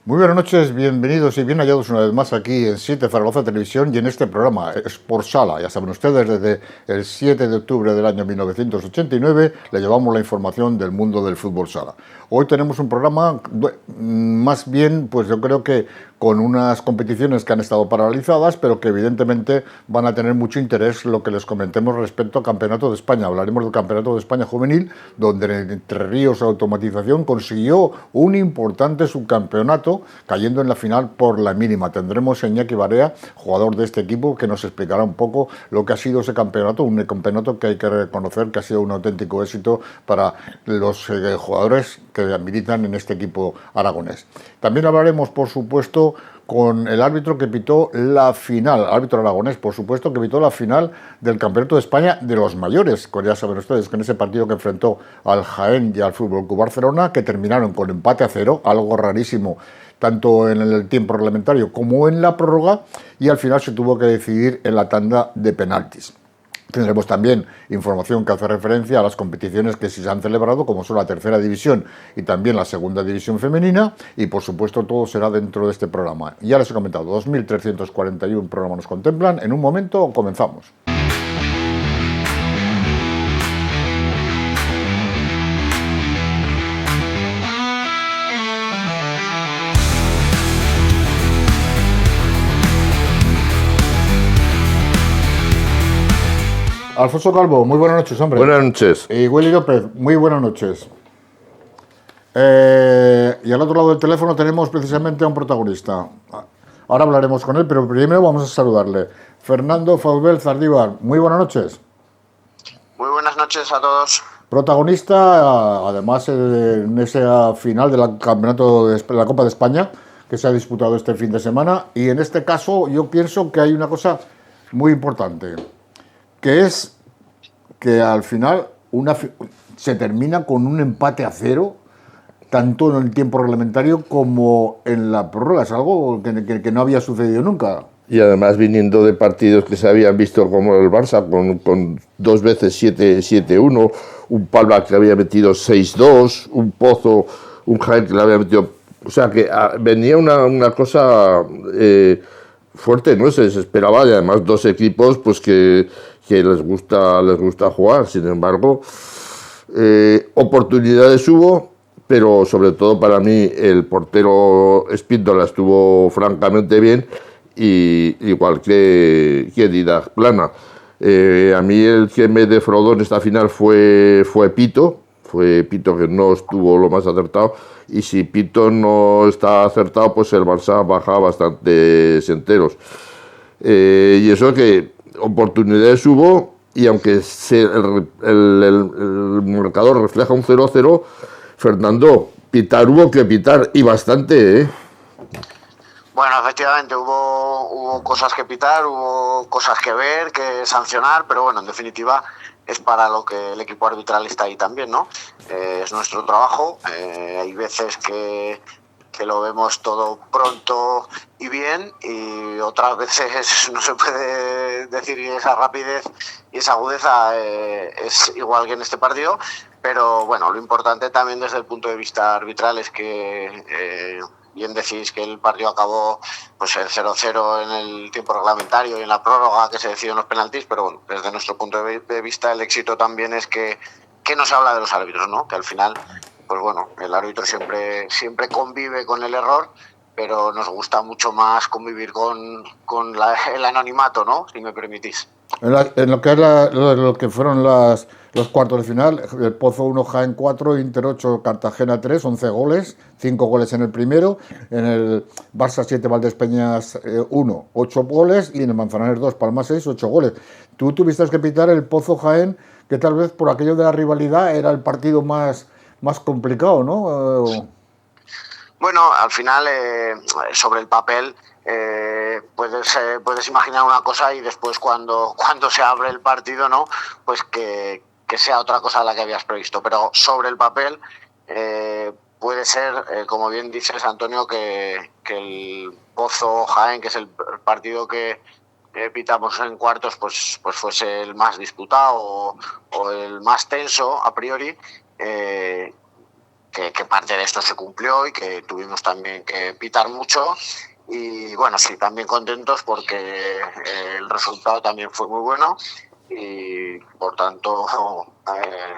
Muy buenas noches, bienvenidos y bien hallados una vez más aquí en 7 Zaragoza Televisión y en este programa Sport Sala. Ya saben ustedes, desde el 7 de octubre del año 1989 le llevamos la información del mundo del fútbol sala. Hoy tenemos un programa más bien, pues yo creo que con unas competiciones que han estado paralizadas, pero que evidentemente van a tener mucho interés lo que les comentemos respecto al Campeonato de España. Hablaremos del Campeonato de España Juvenil, donde Entre Ríos Automatización consiguió un importante subcampeonato, cayendo en la final por la mínima. Tendremos a Iñaki Barea, jugador de este equipo, que nos explicará un poco lo que ha sido ese campeonato, un campeonato que hay que reconocer que ha sido un auténtico éxito para los jugadores que militan en este equipo aragonés. También hablaremos, por supuesto, con el árbitro que pitó la final, árbitro aragonés, por supuesto, que pitó la final del Campeonato de España de los mayores, que ya saben ustedes, que en ese partido que enfrentó al Jaén y al Fútbol Club Barcelona, que terminaron con empate a 0, algo rarísimo, tanto en el tiempo reglamentario como en la prórroga, y al final se tuvo que decidir en la tanda de penaltis. Tendremos también información que hace referencia a las competiciones que se han celebrado, como son la tercera división y también la segunda división femenina, y por supuesto todo será dentro de este programa. Ya les he comentado, 2.341 programas nos contemplan. En un momento comenzamos. Alfonso Calvo, muy buenas noches, hombre. Buenas noches. Y Willy López, muy buenas noches. Y al otro lado del teléfono tenemos precisamente a un protagonista. Ahora hablaremos con él, pero primero vamos a saludarle. Fernando Faudel Zardíbar, muy buenas noches. Muy buenas noches a todos. Protagonista, además, en esa final del campeonato de la Copa de España que se ha disputado este fin de semana. Y en este caso yo pienso que hay una cosa muy importante, que es que al final se termina con un empate a 0, tanto en el tiempo reglamentario como en la prórroga. Es algo que no había sucedido nunca. Y además viniendo de partidos que se habían visto como el Barça, con dos veces 7-1, un Palma que había metido 6-2, un Pozo, un Jaén que le había metido... O sea que venía una cosa fuerte, ¿no? Se desesperaba, y además dos equipos pues que les gusta jugar. Sin embargo, oportunidades hubo, pero sobre todo para mí el portero Espíndola estuvo francamente bien, y igual que Dídac Plana. A mí el que me defraudó en esta final fue Pito que no estuvo lo más acertado, y si Pito no está acertado, pues el Barça baja bastantes enteros. Y eso que oportunidades hubo, y aunque el marcador refleja un 0-0, Fernando, pitar hubo que pitar, y bastante, ¿eh? Bueno, efectivamente hubo cosas que pitar, hubo cosas que ver, que sancionar, pero bueno, en definitiva es para lo que el equipo arbitral está ahí también, ¿no? Es nuestro trabajo. Hay veces que lo vemos todo pronto y bien, y otras veces no se puede decir que esa rapidez y esa agudeza es igual que en este partido. Pero bueno, lo importante también desde el punto de vista arbitral es que bien decís que el partido acabó pues en 0-0 en el tiempo reglamentario y en la prórroga que se decidió en los penaltis, pero bueno, desde nuestro punto de vista el éxito también es que no se habla de los árbitros, ¿no? Que al final, pues bueno, el árbitro siempre convive con el error, pero nos gusta mucho más convivir con el anonimato, ¿no? Si me permitís. En lo que fueron los cuartos de final, el Pozo 1, Jaén 4, Inter 8, Cartagena 3, 11 goles, 5 goles en el primero. En el Barça 7, Valdespeñas 1, 8 goles, y en el Manzanares 2, Palma 6, 8 goles. Tú tuviste que pitar el Pozo Jaén, que tal vez por aquello de la rivalidad era el partido más complicado, ¿no? Bueno, al final, sobre el papel, puedes imaginar una cosa, y después cuando se abre el partido, ¿no? Pues que sea otra cosa la que habías previsto. Pero sobre el papel puede ser, como bien dices, Antonio, que el Pozo Jaén, que es el partido que pitamos en cuartos, pues fuese el más disputado o el más tenso a priori. que parte de esto se cumplió y que tuvimos también que pitar mucho. Y bueno, sí, también contentos porque el resultado también fue muy bueno y por tanto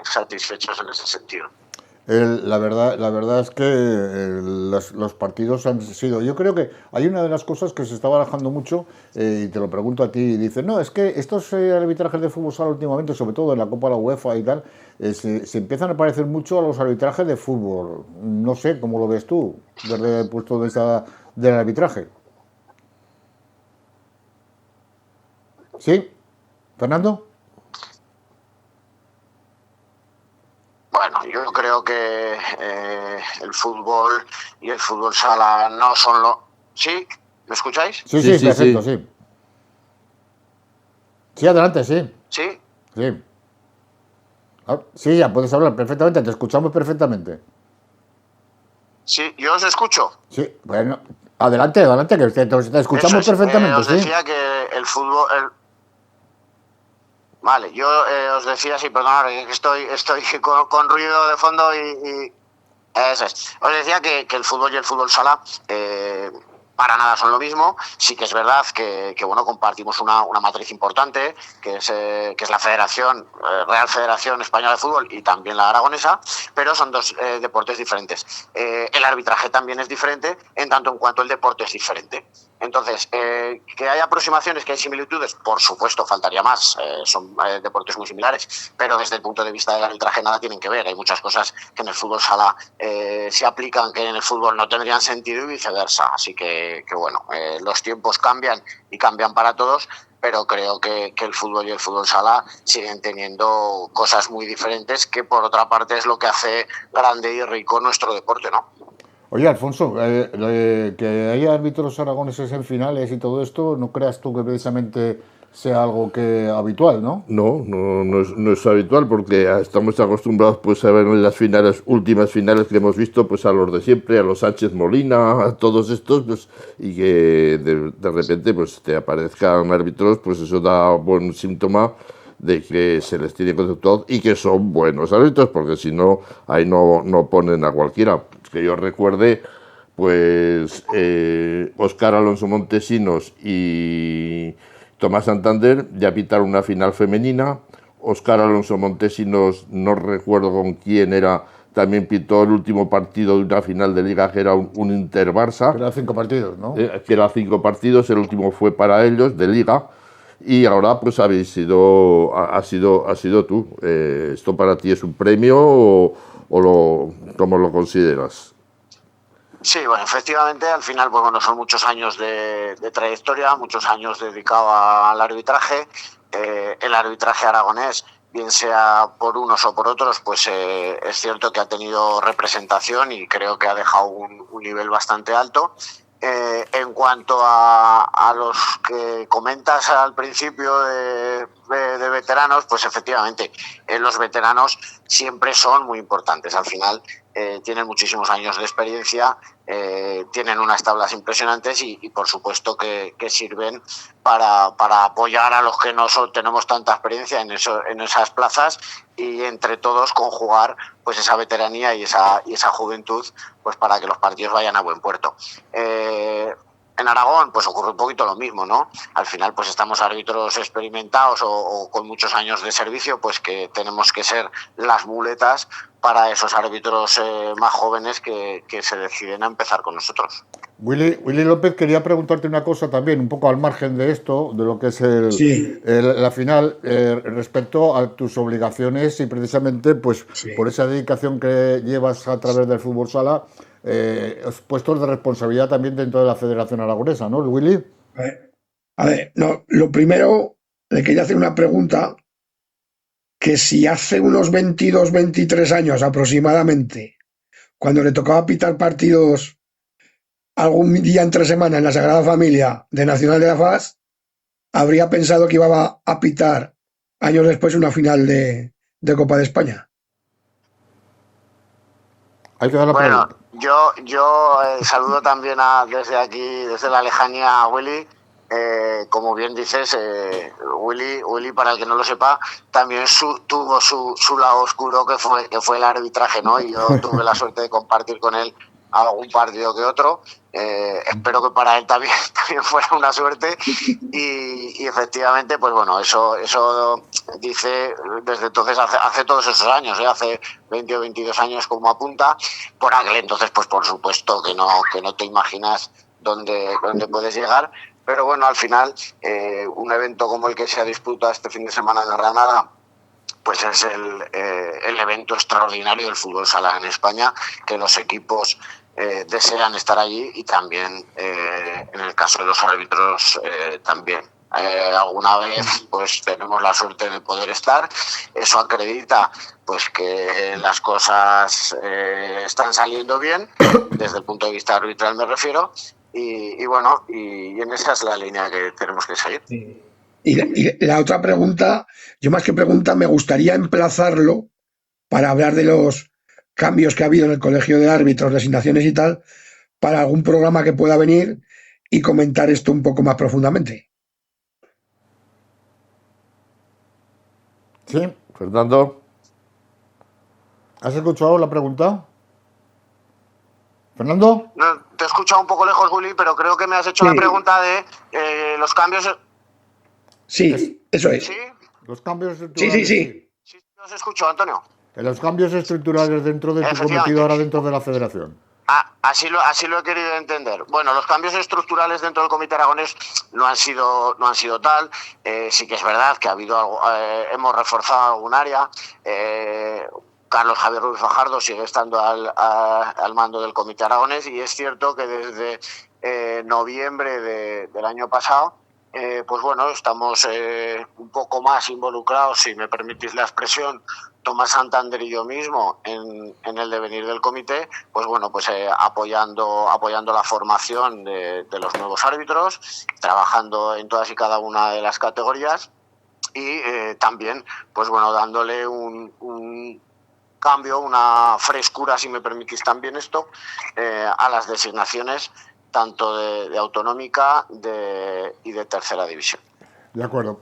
satisfechos en ese sentido. La verdad es que los partidos han sido. Yo creo que hay una de las cosas que se está barajando mucho, y te lo pregunto a ti, y dices, no, es que estos arbitrajes de fútbol sala últimamente, sobre todo en la Copa de la UEFA y tal, se empiezan a parecer mucho a los arbitrajes de fútbol. No sé cómo lo ves tú, desde el punto de vista del arbitraje. ¿Sí? ¿Fernando? Bueno, yo creo que el fútbol y el fútbol sala no son lo... ¿Sí? ¿Me escucháis? Sí, perfecto, sí. Sí, adelante, sí. ¿Sí? Sí. Sí, ya puedes hablar perfectamente, te escuchamos perfectamente. Sí, yo os escucho. Sí, bueno, adelante, que te escuchamos perfectamente. Os decía que el fútbol... Vale, yo os decía, sí, perdonad, que estoy con ruido de fondo y eso es. Os decía que el fútbol y el fútbol sala para nada son lo mismo. Sí que es verdad que bueno, compartimos una matriz importante, que es la Federación, Real Federación Española de Fútbol y también la aragonesa, pero son dos deportes diferentes. El arbitraje también es diferente, en tanto en cuanto el deporte es diferente. Entonces, que hay aproximaciones, que hay similitudes, por supuesto, faltaría más. Son deportes muy similares, pero desde el punto de vista del arbitraje nada tienen que ver. Hay muchas cosas que en el fútbol sala se aplican que en el fútbol no tendrían sentido y viceversa. Así que bueno, los tiempos cambian y cambian para todos, pero creo que el fútbol y el fútbol sala siguen teniendo cosas muy diferentes, que por otra parte es lo que hace grande y rico nuestro deporte, ¿no? Oye, Alfonso, que haya árbitros aragoneses en finales y todo esto, no creas tú que precisamente sea algo que habitual, ¿no? No es habitual porque estamos acostumbrados pues a ver en las últimas finales que hemos visto, pues a los de siempre, a los Sánchez Molina, a todos estos, pues, y que de repente pues te aparezcan árbitros, pues eso da buen síntoma de que se les tiene conceptuado y que son buenos árbitros, porque si no, ahí no ponen a cualquiera. Que yo recuerde, pues Óscar Alonso Montesinos y Tomás Santander ya pitaron una final femenina. Óscar Alonso Montesinos, no recuerdo con quién era, también pitó el último partido de una final de liga, que era un Inter-Barça. Que era 5 partidos, ¿no? Que era 5 partidos, el último fue para ellos, de liga. Y ahora pues has sido tú. ¿Esto para ti es un premio o cómo lo consideras? Sí, bueno, efectivamente, al final, pues bueno, son muchos años de trayectoria, muchos años dedicado al arbitraje. El arbitraje aragonés, bien sea por unos o por otros, pues es cierto que ha tenido representación y creo que ha dejado un nivel bastante alto. En cuanto a los que comentas al principio de veteranos, pues efectivamente, los veteranos siempre son muy importantes. Al final tienen muchísimos años de experiencia, tienen unas tablas impresionantes y por supuesto que sirven para apoyar a los que no tenemos tanta experiencia en esas plazas y entre todos conjugar pues esa veteranía y esa juventud pues para que los partidos vayan a buen puerto. En Aragón pues ocurre un poquito lo mismo, ¿no? Al final pues estamos árbitros experimentados o con muchos años de servicio, pues que tenemos que ser las muletas para esos árbitros más jóvenes que se deciden a empezar con nosotros. Willy López, quería preguntarte una cosa también, un poco al margen de esto, de lo que es la final, respecto a tus obligaciones y precisamente pues por esa dedicación que llevas a través del fútbol sala, puestos de responsabilidad también dentro de la Federación Aragonesa, ¿no, Willy? A ver, no, lo primero, le quería hacer una pregunta, que si hace unos 22, 23 años aproximadamente, cuando le tocaba pitar partidos algún día entre semana en la Sagrada Familia de Nacional de la FAS, habría pensado que iba a pitar años después una final de Copa de España. Hay que dar la pregunta. Yo saludo también desde aquí, desde la lejanía, a Willy, como bien dices, Willy, para el que no lo sepa, también tuvo su lado oscuro que fue el arbitraje, ¿no? Y yo tuve la suerte de compartir con él algún partido que otro. Espero que para él también fuera una suerte. Y efectivamente, pues bueno, eso dice desde entonces, hace todos esos años, hace 20 o 22 años como apunta. Por aquel entonces, pues por supuesto que no te imaginas dónde puedes llegar. Pero bueno, al final, un evento como el que se ha disputado este fin de semana en Granada, pues es el evento extraordinario del fútbol sala en España, que los equipos desean estar allí, y también en el caso de los árbitros también. Alguna vez pues tenemos la suerte de poder estar. Eso acredita pues que las cosas están saliendo bien desde el punto de vista arbitral, me refiero. Y bueno, y en esa es la línea que tenemos que seguir. Y la otra pregunta, yo más que pregunta, me gustaría emplazarlo para hablar de los cambios que ha habido en el Colegio de Árbitros, designaciones y tal, para algún programa que pueda venir y comentar esto un poco más profundamente. Sí. Fernando. ¿Has escuchado la pregunta? ¿Fernando? No, te he escuchado un poco lejos, Willy, pero creo que me has hecho la pregunta de los cambios. Sí, eso es. ¿Sí? Los cambios estructurales. Sí. Sí, os escucho, Antonio. Los cambios estructurales dentro de tu cometido ahora dentro de la federación. Así lo he querido entender. Bueno, los cambios estructurales dentro del Comité Aragonés no han sido tal. Sí que es verdad que ha habido algo, hemos reforzado algún área. Carlos Javier Ruiz Fajardo sigue estando al mando del Comité Aragonés, y es cierto que desde noviembre del año pasado, pues bueno, estamos un poco más involucrados, si me permitís la expresión, Tomás Santander y yo mismo en el devenir del comité, pues bueno, pues apoyando la formación de los nuevos árbitros, trabajando en todas y cada una de las categorías, y también, pues bueno, dándole un cambio, una frescura, si me permitís también esto, a las designaciones tanto de autonómica y de tercera división. De acuerdo.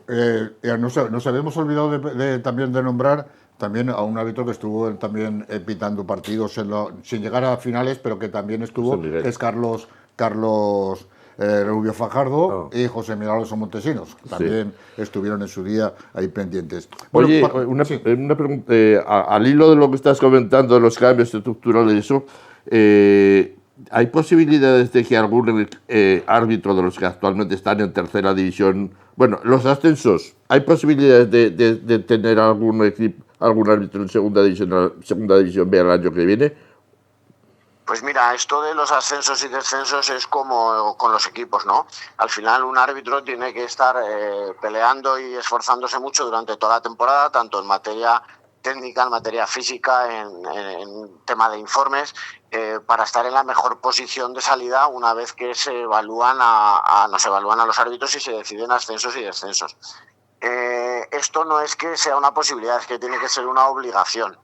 Nos habíamos olvidado también de nombrar también a un árbitro que estuvo también pitando partidos sin llegar a finales, pero que también estuvo, que es Carlos Rubio Fajardo y José Miguel Alonso Montesinos. También estuvieron en su día ahí pendientes. Bueno, oye, una pregunta, al hilo de lo que estás comentando, de los cambios estructurales y eso, ¿hay posibilidades de que algún árbitro de los que actualmente están en tercera división, bueno, los ascensos, ¿hay posibilidades de tener algún árbitro en segunda división B el año que viene? Pues mira, esto de los ascensos y descensos es como con los equipos, ¿no? Al final un árbitro tiene que estar peleando y esforzándose mucho durante toda la temporada, tanto en materia técnica, en materia física, en tema de informes, para estar en la mejor posición de salida una vez que se evalúan a los árbitros y se deciden ascensos y descensos. Esto no es que sea una posibilidad, es que tiene que ser una obligación.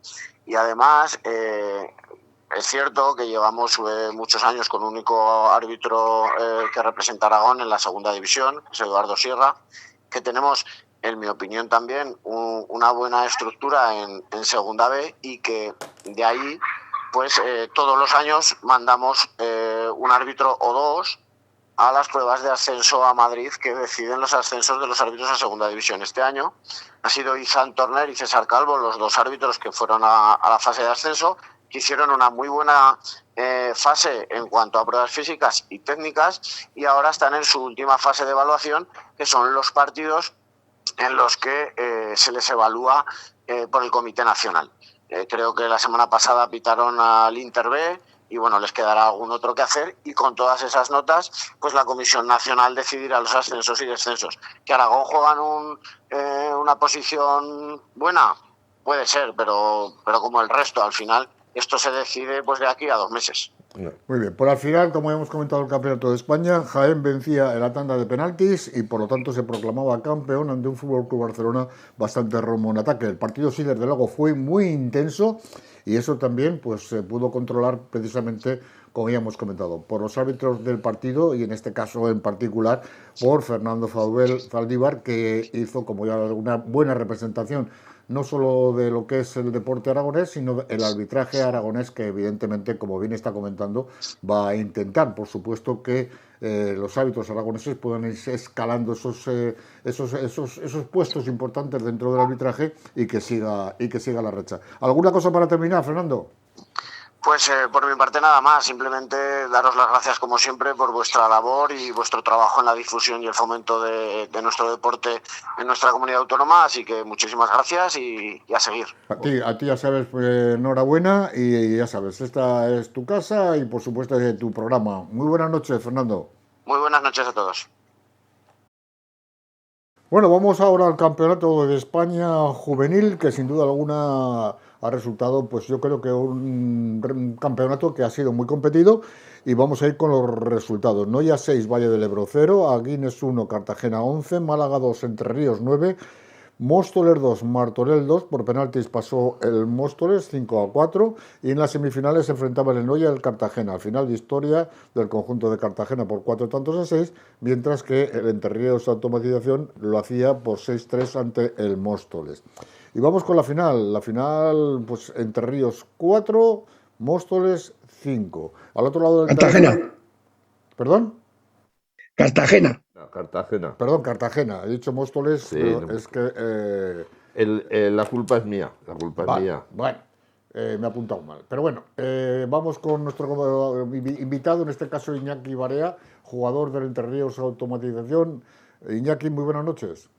Y además, es cierto que llevamos muchos años con un único árbitro que representa a Aragón en la segunda división, que es Eduardo Sierra, que tenemos, en mi opinión también, una buena estructura en segunda B, y que de ahí pues todos los años mandamos un árbitro o dos a las pruebas de ascenso a Madrid, que deciden los ascensos de los árbitros a segunda división. Este año ha sido Izan Torner y César Calvo los dos árbitros que fueron a la fase de ascenso, que hicieron una muy buena fase en cuanto a pruebas físicas y técnicas, y ahora están en su última fase de evaluación, que son los partidos en los que se les evalúa por el Comité Nacional. Creo que la semana pasada pitaron al Inter B, y bueno, les quedará algún otro que hacer, y con todas esas notas, pues la Comisión Nacional decidirá los ascensos y descensos. ¿Que Aragón juega en una posición buena? Puede ser, pero como el resto, al final esto se decide pues de aquí a 2 meses. Muy bien, por al final, como hemos comentado el Campeonato de España, Jaén vencía en la tanda de penaltis y por lo tanto se proclamaba campeón ante un Fútbol Club Barcelona bastante romo en ataque. El partido sí, desde luego, fue muy intenso, y eso también pues se pudo controlar precisamente como ya hemos comentado, por los árbitros del partido y en este caso en particular por Fernando Zaldívar, que hizo como ya una buena representación no solo de lo que es el deporte aragonés, sino el arbitraje aragonés, que evidentemente, como bien está comentando, va a intentar, por supuesto, que los árbitros aragoneses puedan ir escalando esos puestos importantes dentro del arbitraje y que siga la racha. ¿Alguna cosa para terminar, Fernando? Pues por mi parte nada más, simplemente daros las gracias como siempre por vuestra labor y vuestro trabajo en la difusión y el fomento de nuestro deporte en nuestra comunidad autónoma, así que muchísimas gracias y a seguir. A ti ya sabes, pues, enhorabuena y ya sabes, esta es tu casa y por supuesto tu programa. Muy buenas noches, Fernando. Muy buenas noches a todos. Bueno, vamos ahora al Campeonato de España Juvenil, que sin duda alguna ha resultado, pues yo creo que un campeonato que ha sido muy competido y vamos a ir con los resultados. Noya 6, Valle del Ebro 0, Aguines 1, Cartagena 11, Málaga 2, Entre Ríos 9, Móstoles 2, Martorell 2, por penaltis pasó el Móstoles 5-4 y en las semifinales se enfrentaban el Noya y el Cartagena. Al final de historia del conjunto de Cartagena por 4-6, mientras que el Entre Ríos Automatización lo hacía por 6-3 ante el Móstoles. Y vamos con la final, pues Entre Ríos 4, Móstoles 5. Al otro lado del Cartagena. ¿Perdón? Cartagena. Perdón, Cartagena. He dicho Móstoles, sí, pero no. es que... la culpa es mía. Bueno, me he apuntado mal. Pero bueno, vamos con nuestro invitado, en este caso Iñaki Barea, jugador del Entre Ríos Automatización. Iñaki, muy buenas noches.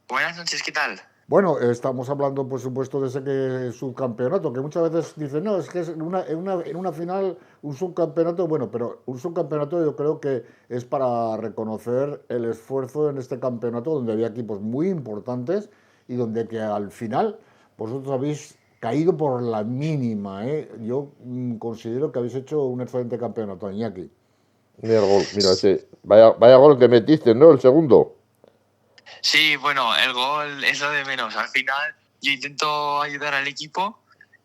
Buenas noches, ¿qué tal? Bueno, estamos hablando, por supuesto, de ese subcampeonato, que muchas veces dicen, no, es que es en una final un subcampeonato, bueno, pero un subcampeonato yo creo que es para reconocer el esfuerzo en este campeonato, donde había equipos muy importantes y donde que al final vosotros habéis caído por la mínima, ¿eh? Yo considero que habéis hecho un excelente campeonato, Iñaki. Mira el gol, mira ese. Vaya gol que metiste, ¿no? El segundo. Sí, bueno, el gol es lo de menos. Al final yo intento ayudar al equipo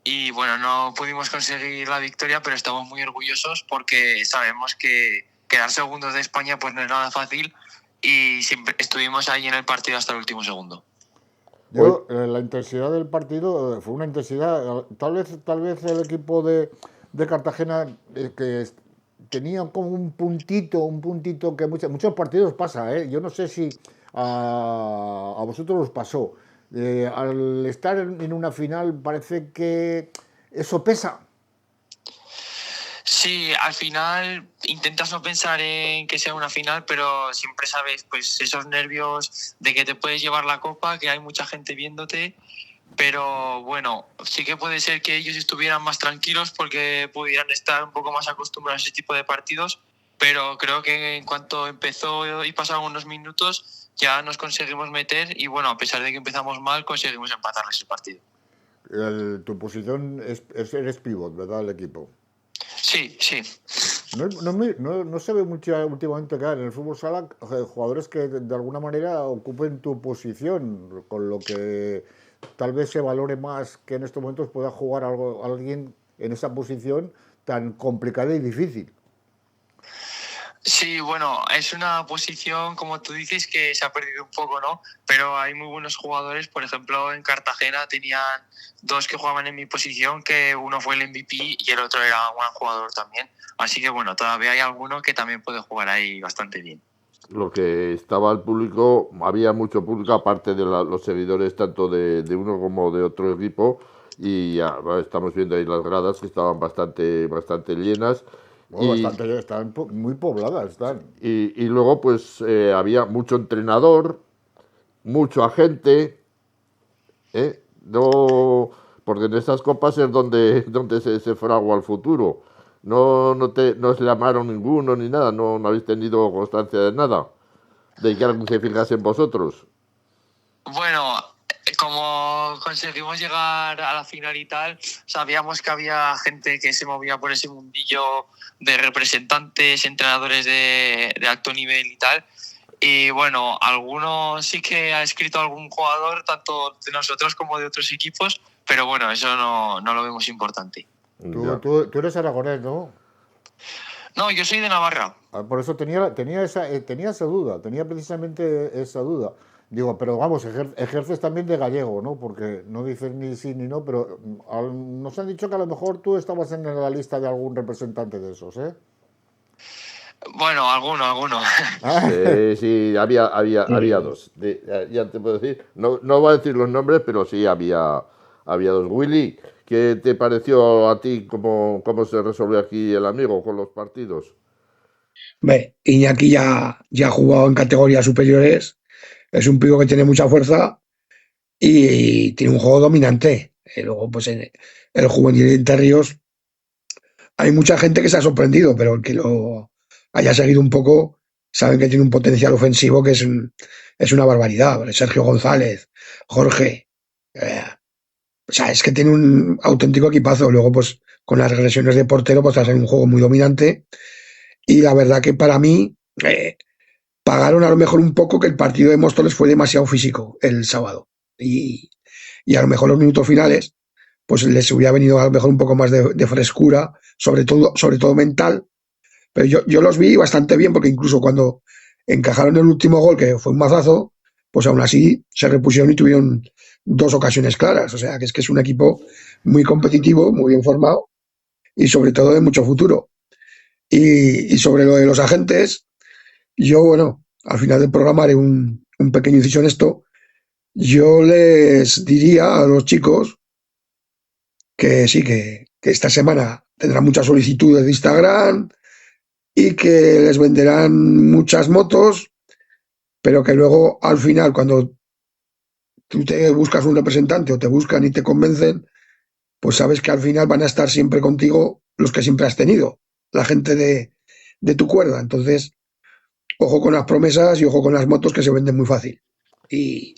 y bueno, no pudimos conseguir la victoria, pero estamos muy orgullosos porque sabemos que quedar segundos de España pues no es nada fácil y siempre estuvimos ahí en el partido hasta el último segundo. La intensidad del partido fue una intensidad, tal vez el equipo de Cartagena que tenía como un puntito que muchos partidos pasa, ¿eh? Yo no sé si a vosotros os pasó. Al estar en una final parece que eso pesa. Sí, al final intentas no pensar en que sea una final, pero siempre sabes pues esos nervios de que te puedes llevar la copa, que hay mucha gente viéndote, pero bueno, sí que puede ser que ellos estuvieran más tranquilos porque pudieran estar un poco más acostumbrados a ese tipo de partidos, pero creo que en cuanto empezó y pasaron unos minutos ya nos conseguimos meter y bueno, a pesar de que empezamos mal, conseguimos empatarles el partido. Tu posición eres pivot, ¿verdad, el equipo? Sí, sí. No se ve mucho últimamente, claro, en el fútbol sala jugadores que de alguna manera ocupen tu posición, con lo que tal vez se valore más que en estos momentos pueda jugar alguien en esa posición tan complicada y difícil. Sí, bueno, es una posición, como tú dices, que se ha perdido un poco, ¿no? Pero hay muy buenos jugadores. Por ejemplo, en Cartagena tenían dos que jugaban en mi posición, que uno fue el MVP y el otro era un buen jugador también. Así que, bueno, todavía hay alguno que también puede jugar ahí bastante bien. Lo que estaba el público, había mucho público, aparte de los seguidores tanto de uno como de otro equipo. Y ya estamos viendo ahí las gradas que estaban bastante llenas. Están muy pobladas. Y luego pues había mucho entrenador, mucho agente, no, porque en estas copas es donde se fragua el futuro. No os llamaron ninguno ni nada, no habéis tenido constancia de nada, de que alguien se fijase en vosotros. Bueno, como conseguimos llegar a la final y tal, sabíamos que había gente que se movía por ese mundillo de representantes, entrenadores de alto nivel y tal. Y bueno, algunos sí que ha escrito algún jugador, tanto de nosotros como de otros equipos, pero bueno, eso no lo vemos importante. Tú eres aragonés, ¿no? No, yo soy de Navarra. Por eso tenía esa duda, tenía precisamente esa duda. Digo, pero vamos, ejerces también de gallego, ¿no? Porque no dices ni sí ni no, pero nos han dicho que a lo mejor tú estabas en la lista de algún representante de esos, ¿eh? Bueno, alguno. Sí, había dos. Ya te puedo decir. No, no voy a decir los nombres, pero sí había dos. Willy, ¿qué te pareció a ti cómo se resolvió aquí el amigo con los partidos? Ve, Iñaki ya ha jugado en categorías superiores, es un pivo que tiene mucha fuerza y tiene un juego dominante. Y luego, pues en el juvenil de Entre Ríos hay mucha gente que se ha sorprendido, pero el que lo haya seguido un poco saben que tiene un potencial ofensivo que es una barbaridad. Sergio González, Jorge, eh, o sea, es que tiene un auténtico equipazo. Luego, pues con las regresiones de portero, pues hace un juego muy dominante. Y la verdad que para mí pagaron a lo mejor un poco que el partido de Móstoles fue demasiado físico el sábado. Y, y a lo mejor los minutos finales, pues les hubiera venido a lo mejor un poco más de frescura, sobre todo mental. Pero yo los vi bastante bien, porque incluso cuando encajaron el último gol, que fue un mazazo, pues aún así se repusieron y tuvieron dos ocasiones claras. O sea, que es un equipo muy competitivo, muy bien formado y sobre todo de mucho futuro. Y sobre lo de los agentes, yo, bueno, al final del programa haré un pequeño inciso en esto. Yo les diría a los chicos que sí, que esta semana tendrán muchas solicitudes de Instagram y que les venderán muchas motos, pero que luego al final, cuando tú te buscas un representante o te buscan y te convencen, pues sabes que al final van a estar siempre contigo los que siempre has tenido, la gente de tu cuerda. Entonces, ojo con las promesas y ojo con las motos, que se venden muy fácil. Y,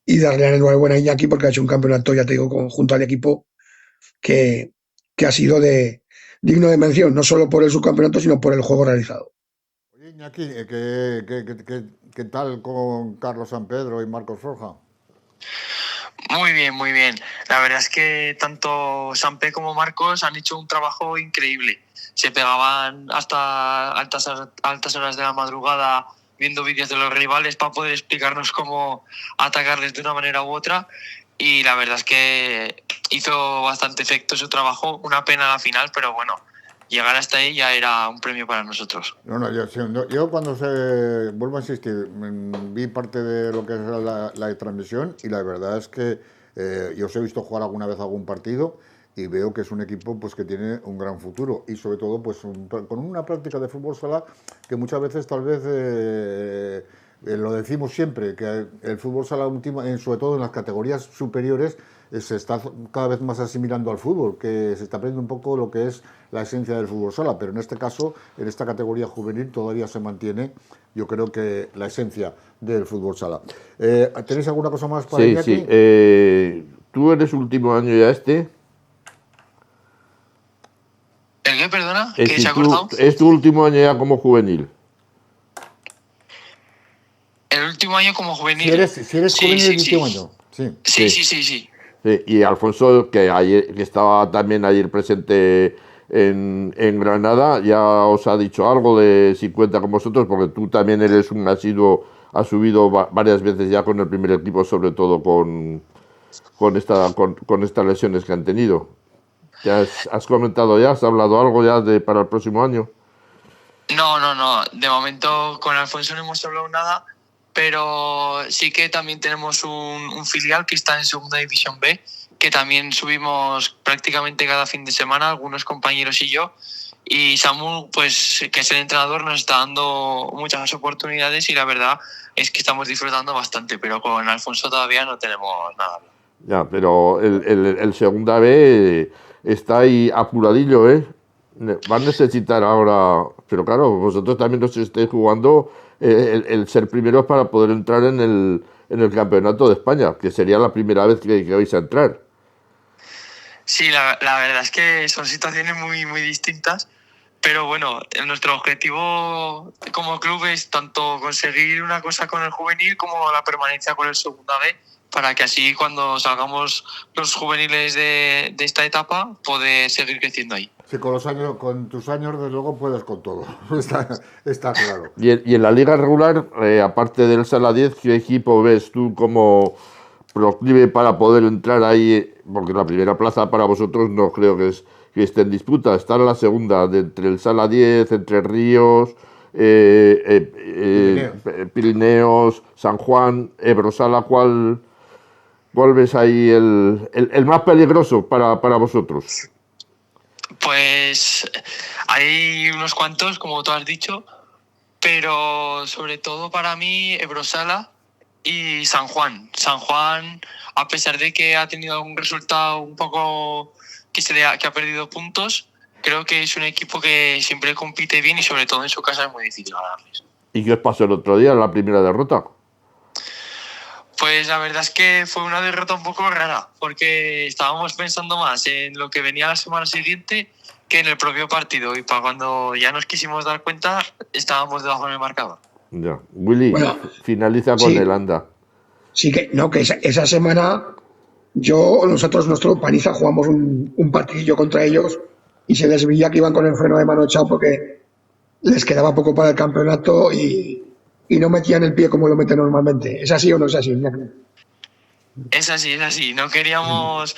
y darle la enhorabuena a Iñaki porque ha hecho un campeonato, ya te digo, junto al equipo que, que ha sido digno de mención, no solo por el subcampeonato, sino por el juego realizado. Oye, Iñaki, ¿qué tal con Carlos San Pedro y Marcos Forja? Muy bien, muy bien. La verdad es que tanto Sampe como Marcos han hecho un trabajo increíble. Se pegaban hasta altas horas de la madrugada viendo vídeos de los rivales para poder explicarnos cómo atacarles de una manera u otra. Y la verdad es que hizo bastante efecto su trabajo. Una pena la final, pero bueno, llegar hasta ahí ya era un premio para nosotros. Yo cuando vuelvo a insistir, vi parte de lo que es la transmisión y la verdad es que yo os he visto jugar alguna vez algún partido y veo que es un equipo pues que tiene un gran futuro y sobre todo pues con una práctica de fútbol sala que muchas veces tal vez lo decimos siempre, que el fútbol sala sobre todo en las categorías superiores se está cada vez más asimilando al fútbol, que se está aprendiendo un poco lo que es la esencia del fútbol sala, pero en este caso, en esta categoría juvenil todavía se mantiene, yo creo que la esencia del fútbol sala. ¿Tenéis alguna cosa más para Iñaki? Sí. ¿Tú eres último año ya este? ¿El qué, perdona? ¿Que se ha cortado? ¿Es tu último año ya como juvenil? El último año como juvenil. Si eres juvenil el último año. Sí. Sí, y Alfonso, que estaba también ayer presente en Granada, ya os ha dicho algo de si cuenta con vosotros, porque tú también eres un asiduo, has subido varias veces ya con el primer equipo, sobre todo con estas lesiones que han tenido. ¿Ya has comentado ya? ¿Has hablado algo ya para el próximo año? No. De momento con Alfonso no hemos hablado nada, pero sí que también tenemos un filial que está en Segunda División B, que también subimos prácticamente cada fin de semana, algunos compañeros y yo. Y Samu, pues que es el entrenador, nos está dando muchas oportunidades y la verdad es que estamos disfrutando bastante, pero con Alfonso todavía no tenemos nada. Ya, pero el Segunda B está ahí apuradillo, ¿eh? Van a necesitar ahora, pero claro, vosotros también os estáis jugando el ser primeros para poder entrar en el Campeonato de España, que sería la primera vez que vais a entrar. Sí, la verdad es que son situaciones muy, muy distintas, pero bueno, nuestro objetivo como club es tanto conseguir una cosa con el juvenil como la permanencia con el Segunda B, para que así cuando salgamos los juveniles de esta etapa poder seguir creciendo ahí. Sí, con tus años, desde luego, puedes con todo. Está claro. Y en la liga regular, aparte del Sala 10, ¿qué equipo ves tú como proclive para poder entrar ahí? Porque la primera plaza para vosotros no creo que esté en disputa. Está en la segunda, entre el Sala 10, Entre Ríos, Pirineos, San Juan, Ebrosala. ¿Cuál ves ahí el más peligroso para vosotros? Pues hay unos cuantos, como tú has dicho, pero sobre todo para mí Ebrosala y San Juan. San Juan, a pesar de que ha tenido algún resultado un poco que ha perdido puntos, creo que es un equipo que siempre compite bien y sobre todo en su casa es muy difícil ganarles. ¿Y qué os pasó el otro día en la primera derrota? Pues la verdad es que fue una derrota un poco rara, porque estábamos pensando más en lo que venía la semana siguiente que en el propio partido, y para cuando ya nos quisimos dar cuenta estábamos debajo del marcador. Ya. Willy, finaliza con el anda. Sí, que esa semana nosotros, nuestro Paniza, jugamos un partidillo contra ellos y se les veía que iban con el freno de mano echado porque les quedaba poco para el campeonato y no metían el pie como lo meten normalmente. ¿Es así o no es así? Es así. No queríamos...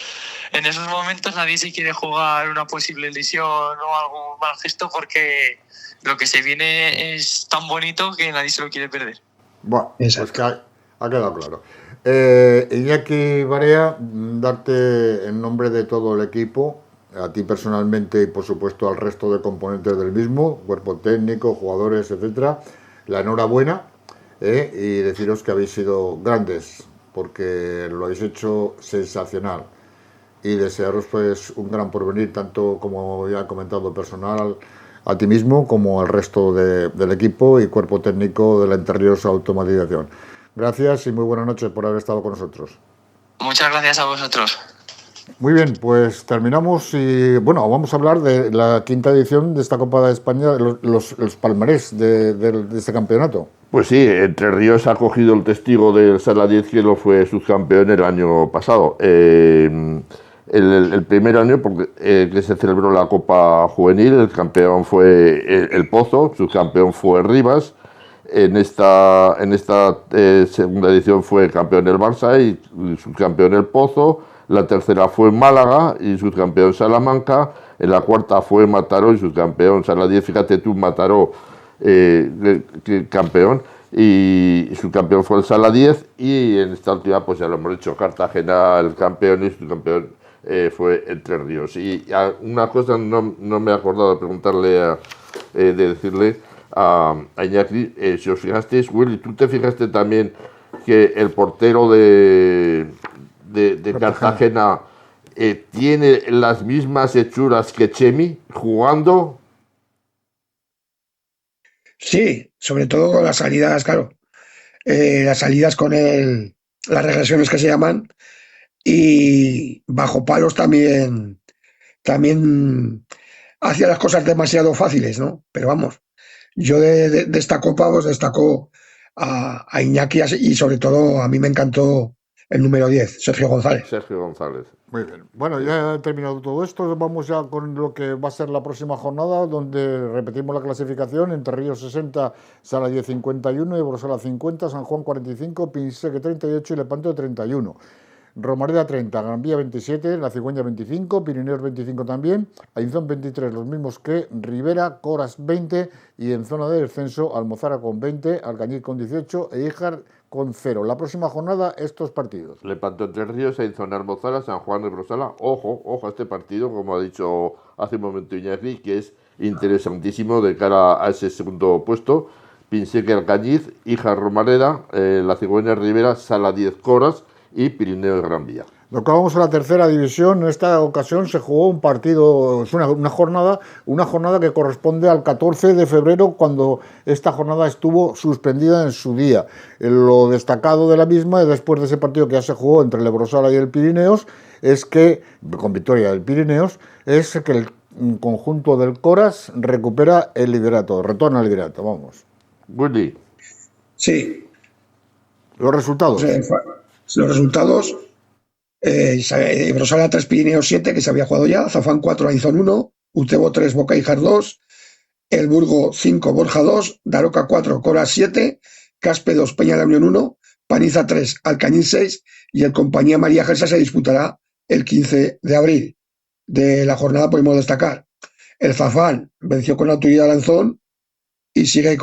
En esos momentos nadie se quiere jugar una posible lesión o algún mal gesto porque lo que se viene es tan bonito que nadie se lo quiere perder. Bueno, pues que ha quedado claro. Iñaki Barea, darte en nombre de todo el equipo, a ti personalmente y por supuesto al resto de componentes del mismo, cuerpo técnico, jugadores, etcétera, la enhorabuena y deciros que habéis sido grandes porque lo habéis hecho sensacional y desearos pues un gran porvenir, tanto como ya he comentado personal a ti mismo como al resto del equipo y cuerpo técnico de la Entre Ríos Automatización. Gracias y muy buenas noches por haber estado con nosotros. Muchas gracias a vosotros. Muy bien, pues terminamos y bueno, vamos a hablar de la quinta edición de esta Copa de España, los palmarés de este campeonato. Pues sí, Entre Ríos ha cogido el testigo del Sala 10 que lo fue subcampeón el año pasado. El primer año que se celebró la Copa Juvenil, el campeón fue el Pozo, subcampeón fue Rivas. En esta segunda edición fue campeón el Barça y subcampeón el Pozo. La tercera fue Málaga y subcampeón Salamanca. En la cuarta fue Mataró y subcampeón Sala 10. Fíjate tú, Mataró, campeón. Y subcampeón fue el Sala 10. Y en esta última, pues ya lo hemos dicho, Cartagena el campeón y subcampeón fue Entre Ríos. Y una cosa no me he acordado de preguntarle, de decirle a Iñaki, si os fijasteis, Willy, ¿tú te fijaste también que el portero de Cartagena tiene las mismas hechuras que Chemi jugando? Sí, sobre todo con las salidas, claro. Las salidas con las regresiones que se llaman y bajo palos también hacía las cosas demasiado fáciles, ¿no? Pero vamos, yo de esta Copa os destaco a Iñaki y sobre todo a mí me encantó el número 10, Sergio González. Sergio González. Muy bien. Bueno, ya he terminado todo esto. Vamos ya con lo que va a ser la próxima jornada, donde repetimos la clasificación. Entre Ríos 60, Sala 10 51, Ebrosala 50, San Juan 45, Pinseque 38 y Lepanto 31. Romareda 30, Gran Vía 27, La Cigüeña 25, Pirineos 25 también, Ainzón 23, los mismos que Rivera, Coras 20 y en zona de descenso Almozara con 20, Alcañiz con 18 e Híjar con 0. La próxima jornada, estos partidos. Lepanto, Entre Ríos, Ainzón, Almozara, San Juan, Ebrosala. Ojo a este partido, como ha dicho hace un momento Iñaki, que es interesantísimo de cara a ese segundo puesto. Pinseque, Alcañiz, Híjar, Romareda, La Cigüeña, Rivera, Sala 10, Coras y Pirineo de Gran Vía. Lo que vamos a la tercera división, en esta ocasión se jugó un partido, es una jornada que corresponde al 14 de febrero, cuando esta jornada estuvo suspendida en su día. Lo destacado de la misma, después de ese partido que ya se jugó entre el Ebrosala y el Pirineos, es que, con victoria del Pirineos, es que el conjunto del Coras recupera el liderato, retorna al liderato, vamos. Willy. Sí. Los resultados. Los resultados: Brosala 3, Pirineos 7, que se había jugado ya, Zafán 4, Aizón 1, Utebo 3, Boca Ijar 2, El Burgo 5, Borja 2, Daroca 4, Coras 7, Caspe 2, Peña de la Unión 1, Paniza 3, Alcañiz 6 y el Compañía María Gelsa se disputará el 15 de abril. De la jornada podemos destacar: el Zafán venció con autoridad a Lanzón y sigue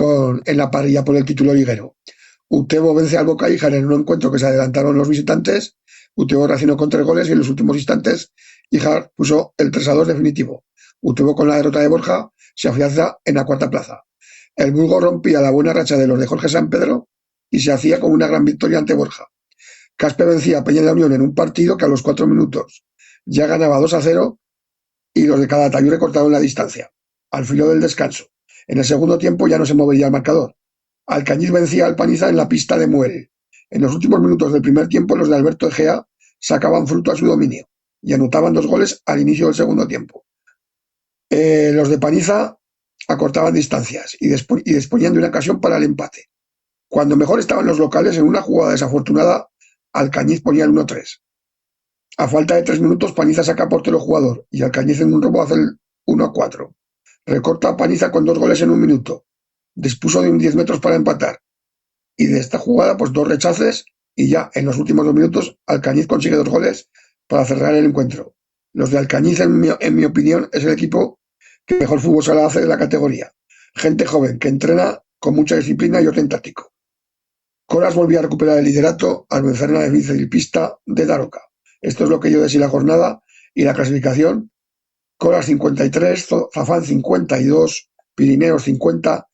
en la parrilla por el título liguero. Utebo vence al Boca Ijar en un encuentro que se adelantaron los visitantes. Utebo reaccionó con 3 goles y en los últimos instantes Ijar puso el 3-2 definitivo. Utebo, con la derrota de Borja, se afianza en la 4ª plaza. El Burgo rompía la buena racha de los de Jorge San Pedro y se hacía con una gran victoria ante Borja. Caspe vencía a Peña de la Unión en un partido que a los 4 minutos ya ganaba 2-0 y los de Calatayud recortaron la distancia. Al filo del descanso, en el segundo tiempo, ya no se movería el marcador. Alcañiz vencía al Paniza en la pista de Muel. En los últimos minutos del primer tiempo, los de Alberto Egea sacaban fruto a su dominio y anotaban 2 goles al inicio del segundo tiempo. Los de Paniza acortaban distancias y disponían de una ocasión para el empate. Cuando mejor estaban los locales, en una jugada desafortunada, Alcañiz ponía el 1-3. A falta de 3 minutos, Paniza saca a portero jugador y Alcañiz en un robo hace el 1-4. Recorta a Paniza con 2 goles en un minuto. Dispuso de un 10 metros para empatar. Y de esta jugada, pues 2 rechaces y ya en los últimos 2 minutos, Alcañiz consigue 2 goles para cerrar el encuentro. Los de Alcañiz, en mi opinión, es el equipo que mejor fútbol sala hace de la categoría. Gente joven que entrena con mucha disciplina y orden táctico. Coras volvió a recuperar el liderato al vencer en la vicepista de Daroca. Esto es lo que yo decía la jornada y la clasificación: Coras 53, Zafán 52, Pirineos 50,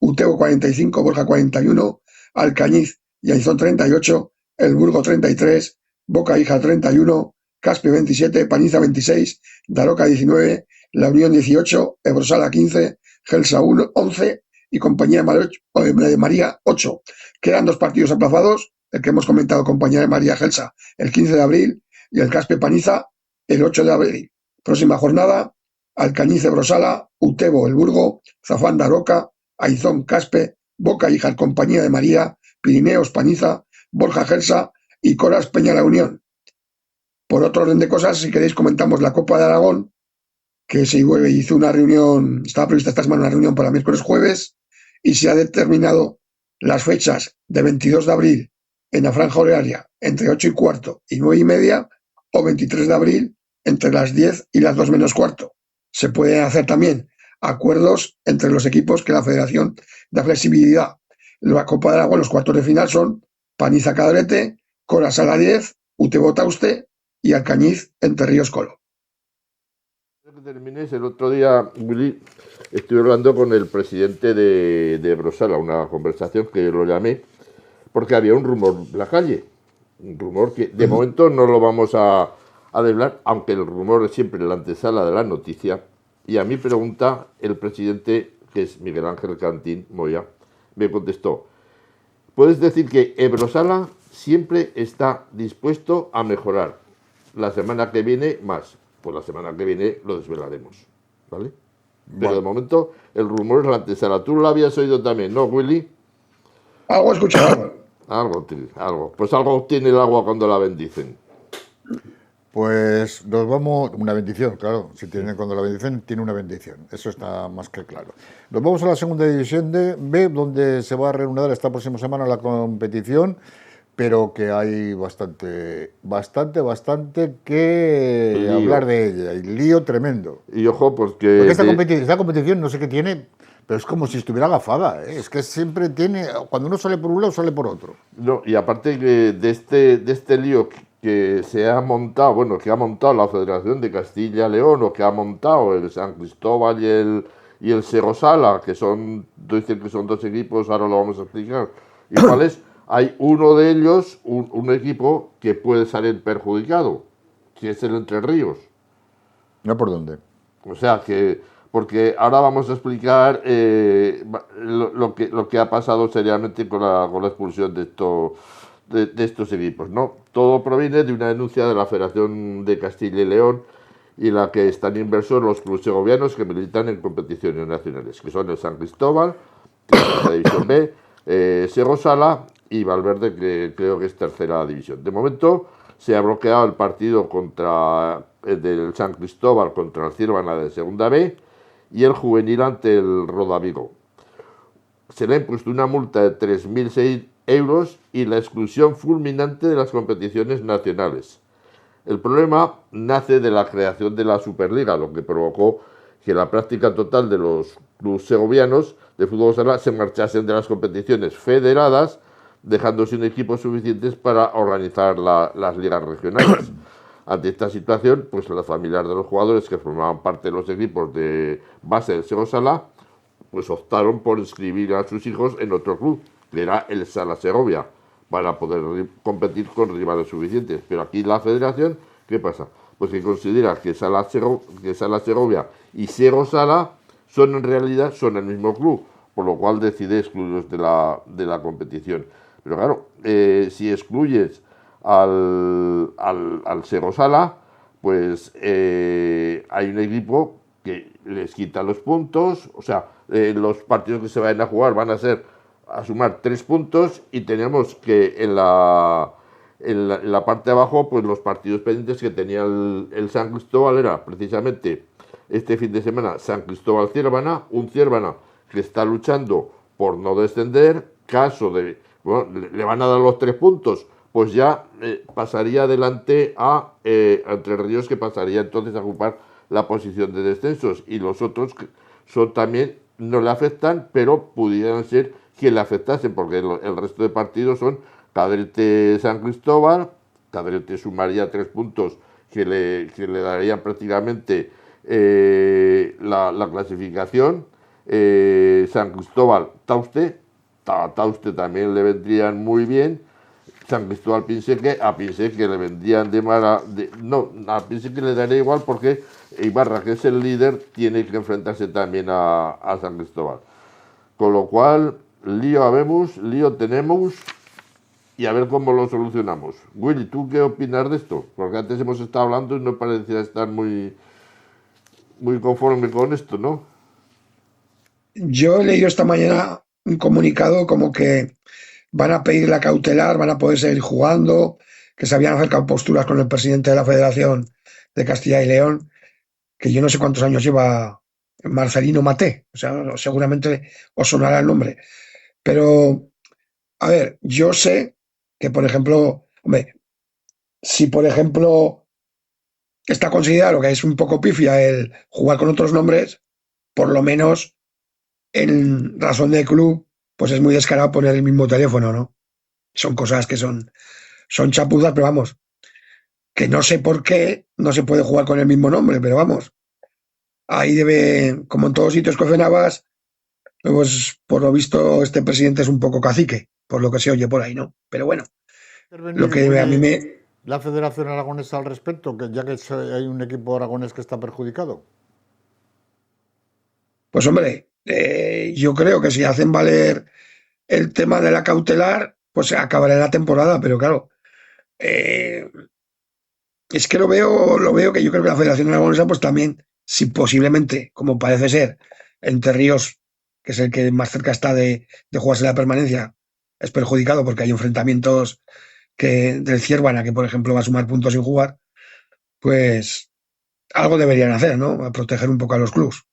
Utebo 45, Borja 41, Alcañiz y Aizón 38, El Burgo 33, Boca Ijar 31, Caspe 27, Paniza 26, Daroca 19, La Unión 18, Ebrosala 15, Gelsa 11 y Compañía de María 8. Quedan 2 partidos aplazados: el que hemos comentado, Compañía de María Gelsa, el 15 de abril y el Caspe Paniza el 8 de abril. Próxima jornada: Alcañiz, Ebrosala, Utebo, El Burgo, Zafán, Daroca, Aizón, Caspe, Boca Ijar, Compañía de María, Pirineos, Paniza, Borja, Gelsa y Coras, Peña la Unión. Por otro orden de cosas, si queréis, comentamos la Copa de Aragón, que se hizo una reunión, estaba prevista esta semana una reunión para miércoles jueves, y se ha determinado las fechas de 22 de abril en la franja horaria entre 8:15 y 9:30, o 23 de abril entre las 10 y las 2 menos cuarto. Se pueden hacer también acuerdos entre los equipos que la Federación da flexibilidad. La Copa de Aragón, los cuartos de final son Paniza Cadrete, Coras a la 10, Utebo Tauste y Alcañiz entre Ríos Colo. Que termines, el otro día, Willy, estuve hablando con el presidente de Brosala, una conversación que lo llamé, porque había un rumor en la calle, un rumor que de momento no lo vamos a desvelar, aunque el rumor es siempre la antesala de la noticia. Y a mi pregunta, el presidente, que es Miguel Ángel Cantín Moya, me contestó: puedes decir que Ebrosala siempre está dispuesto a mejorar. La semana que viene más. Pues la semana que viene lo desvelaremos, ¿vale? Pero de momento el rumor es la antesala. Tú lo habías oído también, ¿no, Willy? Algo escuchado. Algo. Pues algo tiene el agua cuando la bendicen. Pues nos vamos, una bendición, claro, si tiene, cuando la bendición tiene una bendición, eso está más que claro. Nos vamos a la segunda división de B, donde se va a reanudar esta próxima semana la competición, pero que hay bastante que lío. Hablar de ella, y lío tremendo. Y ojo, porque esta competición no sé qué tiene, pero es como si estuviera agafada, ¿eh? Es que siempre tiene, cuando uno sale por un lado, sale por otro. No, y aparte que de este lío que se ha montado, que ha montado la Federación de Castilla-León, o que ha montado el San Cristóbal y el Serosala, que dicen que son 2 equipos, ahora lo vamos a explicar. ¿Y cuál es? Hay uno de ellos, un equipo que puede salir perjudicado, que es el Entre Ríos. ¿No por dónde? O sea que, porque ahora vamos a explicar lo que ha pasado seriamente con la expulsión de estos equipos, ¿no? Todo proviene de una denuncia de la Federación de Castilla y León, y la que están inversos los clubes segovianos que militan en competiciones nacionales, que son el San Cristóbal, que es la división B, Serosala y Valverde, que creo que es tercera división. De momento se ha bloqueado el partido contra el del San Cristóbal contra el Círvana de Segunda B y el juvenil ante el Rodavigo. Se le ha impuesto una multa de 3.006 euros y la exclusión fulminante de las competiciones nacionales. El problema nace de la creación de la Superliga, lo que provocó que la práctica total de los clubes segovianos de fútbol sala se marchasen de las competiciones federadas, dejando sin equipos suficientes para organizar las ligas regionales. Ante esta situación, pues las familias de los jugadores que formaban parte de los equipos de base del Sego Sala, pues optaron por inscribir a sus hijos en otro club, que era el Sala Segovia, para poder competir con rivales suficientes. Pero aquí la federación, ¿qué pasa? Pues que considera que Sala Segovia y Sego Sala en realidad son el mismo club, por lo cual decide excluirlos de la competición. Pero claro, si excluyes al Sego Sala, pues hay un equipo que les quita los puntos, o sea, los partidos que se vayan a jugar van a sumar 3 puntos y tenemos que en la parte de abajo, pues los partidos pendientes que tenía el San Cristóbal era precisamente este fin de semana San Cristóbal-Ciervana, un Ciervana que está luchando por no descender, caso de, bueno, le van a dar los 3 puntos, pues ya pasaría adelante a Entre Ríos, que pasaría entonces a ocupar la posición de descensos, y los otros son también, no le afectan, pero pudieran ser que le afectasen, porque el resto de partidos son Cadrete-San Cristóbal. Cadrete sumaría 3 puntos que le darían prácticamente la clasificación. San Cristóbal, Tauste también le vendrían muy bien. San Cristóbal a Pinseque le vendrían a Pinseque le daría igual, porque Ibarra, que es el líder, tiene que enfrentarse también a San Cristóbal. Con lo cual, lío habemos, lío tenemos, y a ver cómo lo solucionamos. Willy, ¿tú qué opinas de esto? Porque antes hemos estado hablando y no parecía estar muy conforme con esto, ¿no? Yo he leído esta mañana un comunicado como que van a pedir la cautelar, van a poder seguir jugando, que se habían acercado posturas con el presidente de la Federación de Castilla y León, que yo no sé cuántos años lleva Marcelino Maté, o sea, seguramente os sonará el nombre. Pero, a ver, yo sé que, por ejemplo, hombre, si por ejemplo está considerado que es un poco pifia el jugar con otros nombres, por lo menos en razón de club, pues es muy descarado poner el mismo teléfono, ¿no? Son cosas que son chapuzas, pero vamos, que no sé por qué no se puede jugar con el mismo nombre, pero vamos, ahí debe, como en todos sitios que cenabas, pues por lo visto este presidente es un poco cacique, por lo que se oye por ahí, ¿no? Pero bueno, lo que a mí me... ¿La Federación Aragonesa al respecto, que ya que hay un equipo aragonés que está perjudicado? Pues hombre, yo creo que si hacen valer el tema de la cautelar, pues se acabará la temporada, pero claro, es que lo veo que yo creo que la Federación Aragonesa, pues también, si posiblemente, como parece ser, Entre Ríos, que es el que más cerca está de jugarse la permanencia, es perjudicado porque hay enfrentamientos del Ciervana, que por ejemplo va a sumar puntos sin jugar, pues algo deberían hacer, ¿no? A proteger un poco a los clubs.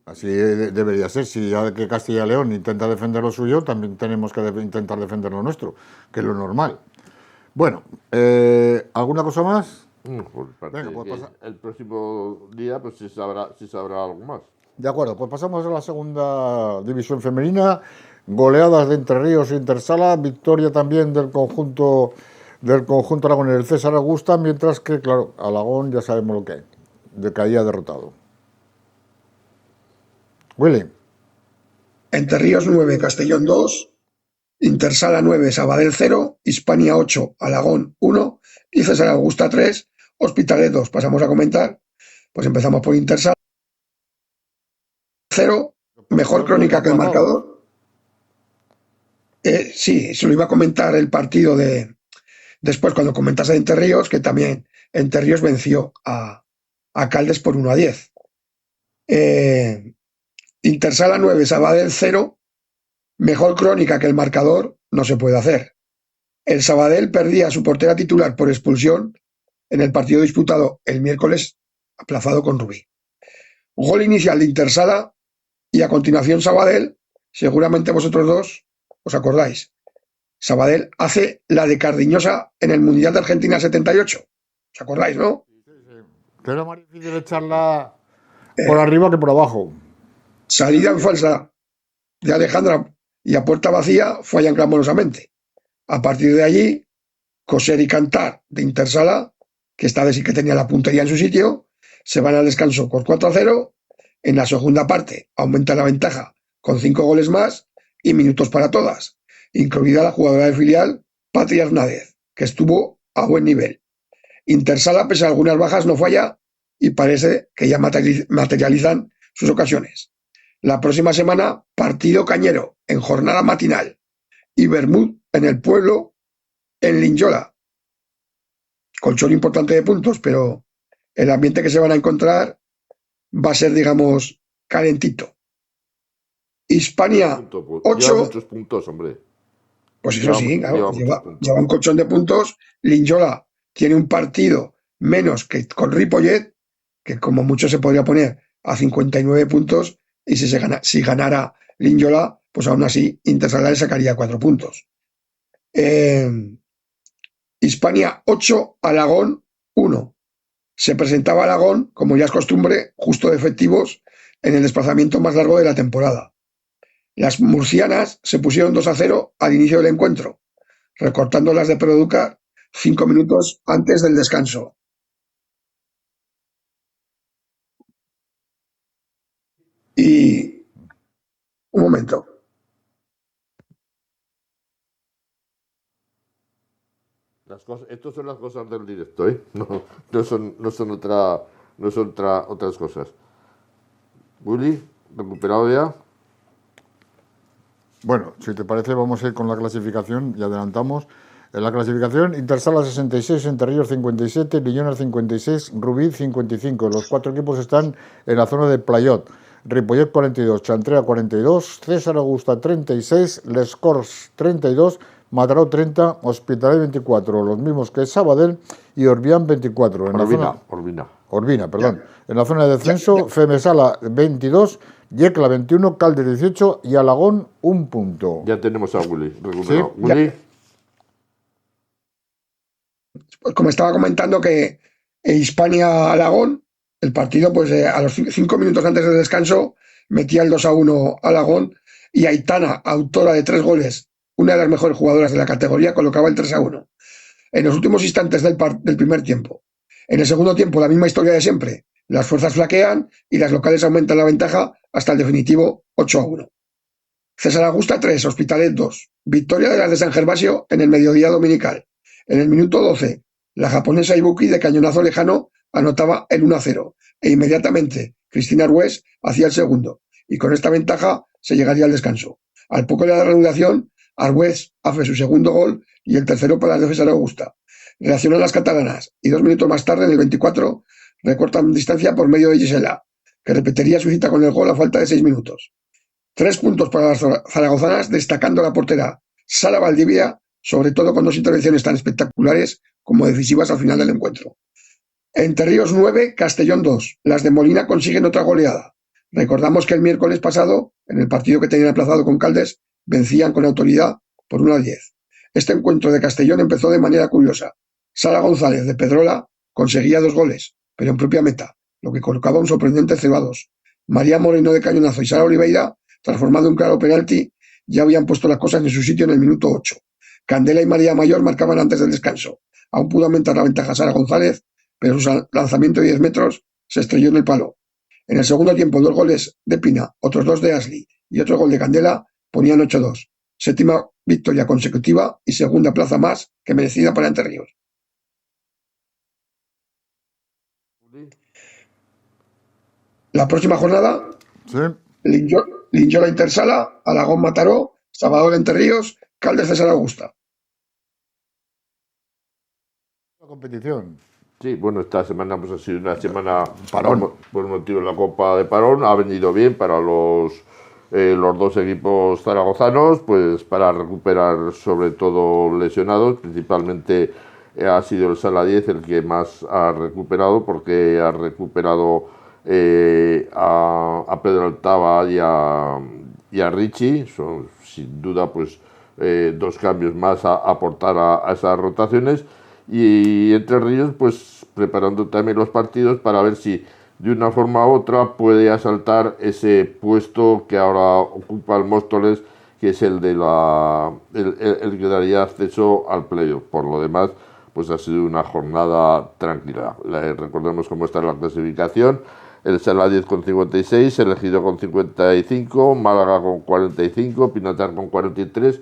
Así debería ser. Si ya que Castilla y León intenta defender lo suyo, también tenemos que intentar defender lo nuestro, que es lo normal. Bueno, ¿alguna cosa más? Venga, pues el próximo día pues se sabrá algo más. De acuerdo, pues pasamos a la segunda división femenina. Goleadas de Entre Ríos e Intersala, victoria también del conjunto aragonés, el César Augusta, mientras que, claro, Alagón ya sabemos lo que hay, caía derrotado. Willy. Entre Ríos 9, Castellón 2, Intersala 9, Sabadell 0, Hispania 8, Alagón 1 y César Augusta 3, Hospitalet 2. Pasamos a comentar, pues empezamos por Intersala 0, mejor crónica que el marcador. Sí, se lo iba a comentar el partido después cuando comentase de Entre Ríos, que también Entre Ríos venció a Caldes por 1-10. Intersala 9, Sabadell 0, Mejor crónica que el marcador no se puede hacer. El Sabadell perdía a su portera titular por expulsión en el partido disputado el miércoles, aplazado con Rubí. Gol inicial de Intersala y a continuación Sabadell, seguramente vosotros dos os acordáis. Sabadell hace la de Cardiñosa en el Mundial de Argentina 78. ¿Os acordáis, no? Que era más difícil echarla por arriba que por abajo. Salida en falsa de Alejandra y a puerta vacía fallan clamorosamente. A partir de allí, coser y cantar de Intersala, que esta vez sí que tenía la puntería en su sitio, se van al descanso por 4-0. En la segunda parte aumenta la ventaja con 5 goles más y minutos para todas, incluida la jugadora de filial Patria Hernández, que estuvo a buen nivel. Intersala, pese a algunas bajas, no falla y parece que ya materializan sus ocasiones. La próxima semana, partido cañero en jornada matinal y Bermud en el pueblo, en Linyola. Colchón importante de puntos, pero el ambiente que se van a encontrar va a ser, digamos, calentito. Hispania 8. Lleva muchos puntos, hombre. Pues eso sí, claro, lleva lleva un colchón de puntos. Linyola tiene un partido menos que con Ripollet, que como mucho se podría poner a 59 puntos, y si ganara Linyola, pues aún así Intersala le sacaría 4 puntos. Hispania 8, Alagón 1. Se presentaba Alagón, como ya es costumbre, justo de efectivos en el desplazamiento más largo de la temporada. Las murcianas se pusieron 2-0 al inicio del encuentro, recortando las de Producar 5 minutos antes del descanso. Y un momento. Estas son las cosas del directo, ¿eh? No son otras cosas. Willy, ¿recuperado ya? Bueno, si te parece, vamos a ir con la clasificación y adelantamos. En la clasificación, Intersala 66, Entre Ríos 57, Liñonas 56, Rubí 55. Los 4 equipos están en la zona de Playot. Ripollet 42, Chantrea 42, César Augusta 36, Les Corts 32, Mataró 30, Hospitalet 24, los mismos que Sabadell, y Orbián 24. Orbina, perdón. En la zona de descenso, Femesala 22, Yecla 21, Caldes 18 y Alagón 1 punto. Ya tenemos a Willy recuperado. ¿Sí? Willy. Pues como estaba comentando que Hispania-Alagón, el partido, pues a los 5 minutos antes del descanso, metía el 2-1 Alagón y Aitana, autora de 3 goles, una de las mejores jugadoras de la categoría, colocaba el 3-1. En los últimos instantes del primer tiempo. En el segundo tiempo, la misma historia de siempre. Las fuerzas flaquean y las locales aumentan la ventaja hasta el definitivo 8-1. César Augusta 3, Hospitalet 2. Victoria de las de San Gervasio en el mediodía dominical. En el minuto 12, la japonesa Ibuki de cañonazo lejano anotaba el 1-0 e inmediatamente Cristina Arbués hacía el segundo y con esta ventaja se llegaría al descanso. Al poco de la reanudación, Arbués hace su segundo gol y el tercero para las de César Augusta. Reaccionan las catalanas y 2 minutos más tarde, en el 24, recortan distancia por medio de Gisela, que repetiría su cita con el gol a falta de 6 minutos. 3 puntos para las zaragozanas, destacando la portera Sara Valdivia, sobre todo con 2 intervenciones tan espectaculares como decisivas al final del encuentro. Entre Ríos 9, Castellón 2. Las de Molina consiguen otra goleada. Recordamos que el miércoles pasado, en el partido que tenían aplazado con Caldes, vencían con autoridad por 1-10. Este encuentro de Castellón empezó de manera curiosa. Sara González, de Pedrola, conseguía 2 goles, pero en propia meta, lo que colocaba un sorprendente 0-2. María Moreno, de cañonazo, y Sara Oliveira, transformando un claro penalti, ya habían puesto las cosas en su sitio en el minuto 8. Candela y María Mayor marcaban antes del descanso. Aún pudo aumentar la ventaja Sara González, pero su lanzamiento de 10 metros se estrelló en el palo. En el segundo tiempo, 2 goles de Pina, otros 2 de Ashley y otro gol de Candela ponían 8-2. Séptima victoria consecutiva y segunda plaza más que merecida para Entre Ríos. La próxima jornada, ¿Sí? Linyola Intersala, Alagón Mataró, Sabadell Entre Ríos, Caldes César Augusta. La competición. Sí, bueno, esta semana pues, ha sido una semana Parón. por motivo de la Copa de Parón. Ha venido bien para los los dos equipos zaragozanos, pues para recuperar sobre todo lesionados, principalmente ha sido el Sala 10 el que más ha recuperado, porque ha recuperado a Pedro Altava y a Richie. Son sin duda pues dos cambios más a aportar a esas rotaciones, y Entre Ríos pues preparando también los partidos para ver si de una forma u otra puede asaltar ese puesto que ahora ocupa el Móstoles, que es el de el que daría acceso al playoff. Por lo demás, pues ha sido una jornada tranquila. Recordemos cómo está la clasificación: el Sala 10 con 56, el Ejido con 55, Málaga con 45, Pinatar con 43,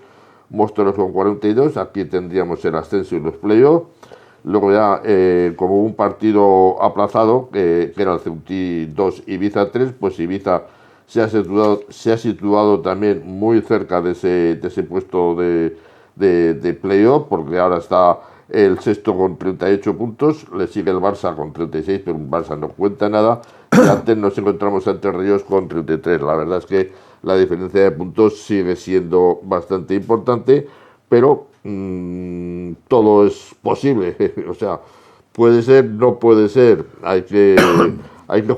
Móstoles con 42. Aquí tendríamos el ascenso y los playoffs. Luego ya, como un partido aplazado, que era el Ceutí 2, Ibiza 3, pues Ibiza se ha situado también muy cerca de ese puesto de playoff, porque ahora está el sexto con 38 puntos, le sigue el Barça con 36, pero un Barça no cuenta nada, y antes nos encontramos ante Ríos con 33. La verdad es que la diferencia de puntos sigue siendo bastante importante, pero todo es posible. O sea, puede ser, no puede ser. Hay que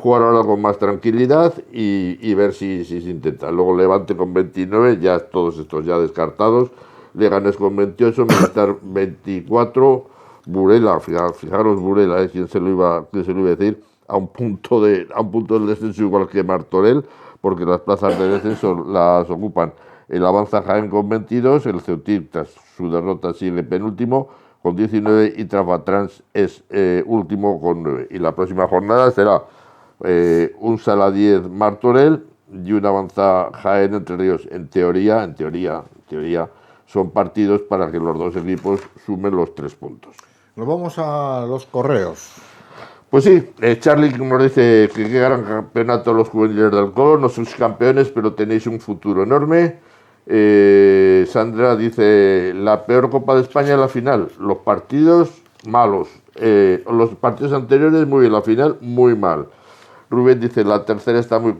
jugar ahora con más tranquilidad y ver si se intenta. Luego Levante con 29, ya todos estos ya descartados. Leganés con 28, Militar 24, Burela, fijaros Burela, quién se lo iba a decir, a un punto del descenso, igual que Martorell, porque las plazas de descenso las ocupan el Avanza Jaén con 22, el Ceutí, tras su derrota, sigue penúltimo con 19, y Trapatrans es último con 9. Y la próxima jornada será un Sala 10 Martorell y un Avanza Jaén Entre Ríos. En teoría, son partidos para que los dos equipos sumen los 3 puntos. Nos vamos a los correos. Pues sí, Charlie nos dice que qué gran campeonato los juveniles del Colo, no sois campeones, pero tenéis un futuro enorme. Sandra dice, la peor Copa de España en la final, los partidos malos, los partidos anteriores muy bien, la final muy mal. Rubén dice, la tercera está muy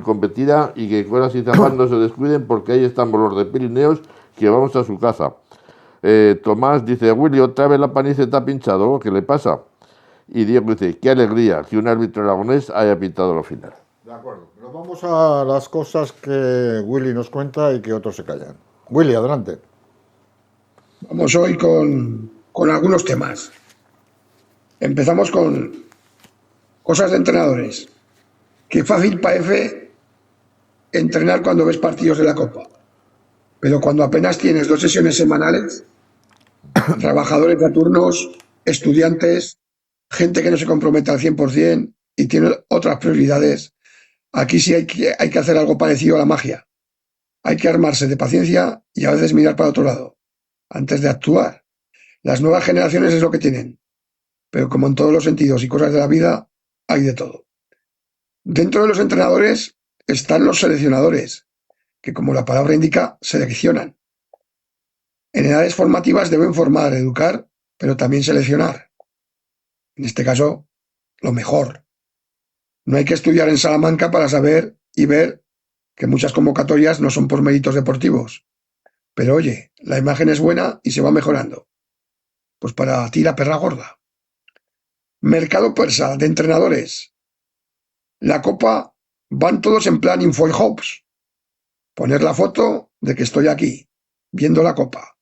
competida, y que Coras y Zamán no se descuiden, porque ahí estamos los de Pirineos, que vamos a su casa. Tomás dice, Willy, otra vez la paniceta ha pinchado, ¿qué le pasa? Y Diego dice, qué alegría que un árbitro aragonés haya pitado la final. De acuerdo. Nos vamos a las cosas que Willy nos cuenta y que otros se callan. Willy, adelante. Vamos hoy con algunos temas. Empezamos con cosas de entrenadores. Qué fácil parece entrenar cuando ves partidos de la Copa. Pero cuando apenas tienes 2 sesiones semanales, trabajadores a turnos, estudiantes, gente que no se compromete al 100% y tiene otras prioridades, aquí sí hay que hacer algo parecido a la magia. Hay que armarse de paciencia y a veces mirar para otro lado, antes de actuar. Las nuevas generaciones es lo que tienen, pero como en todos los sentidos y cosas de la vida, hay de todo. Dentro de los entrenadores están los seleccionadores, que como la palabra indica, seleccionan. En edades formativas deben formar, educar, pero también seleccionar. En este caso, lo mejor. No hay que estudiar en Salamanca para saber y ver que muchas convocatorias no son por méritos deportivos. Pero oye, la imagen es buena y se va mejorando. Pues para ti la perra gorda. Mercado persa de entrenadores. La Copa van todos en plan Info y Hopes. Poner la foto de que estoy aquí, viendo la Copa.